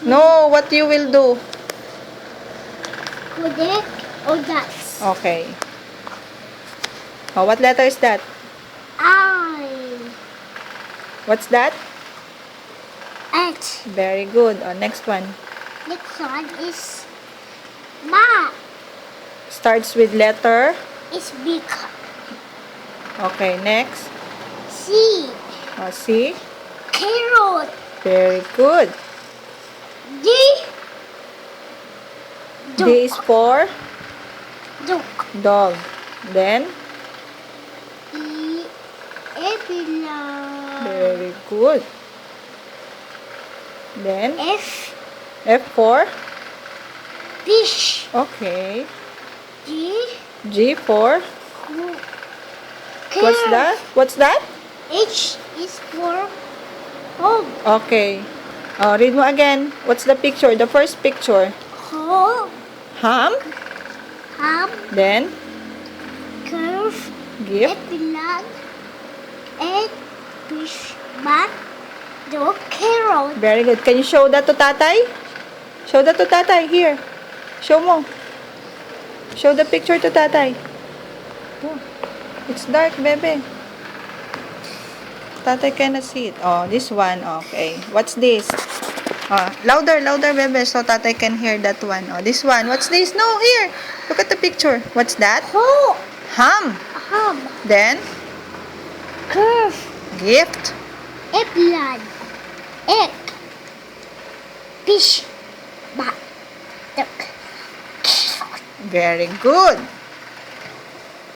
No, what you will do? Connect or dots. Okay. Oh, what letter is that? I. What's that? H. Very good. Oh, next one. Next one is Ma. Starts with letter. It's big. Okay, next. C. Oh, C. Carrot. Very good. D. D is for Duck. dog. Then, E. Epilogue. very good. Then, F. F for Fish. okay. G. G for Car. what's that? What's that? H is for home. Okay. Read mo again. What's the picture? The first picture. Home. Ham. Ham. Then, Curve. gift. Epilogue. Egg. Fish. Bat. Dog. Carrot. Very good. Can you show that to tatay? Show that to tatay. Here. Show mo. Show the picture to tatay. Oh, it's dark, bebe. Tatay cannot see it. Oh, this one. Okay. What's this? Louder, louder, bebe, so tatay can hear that one. Oh, this one. What's this? No, here. Look at the picture. What's that? Home. Ham. Ham. Then, Curve. gift. Epilogue. Egg. Fish. Bat. Duck. Very good.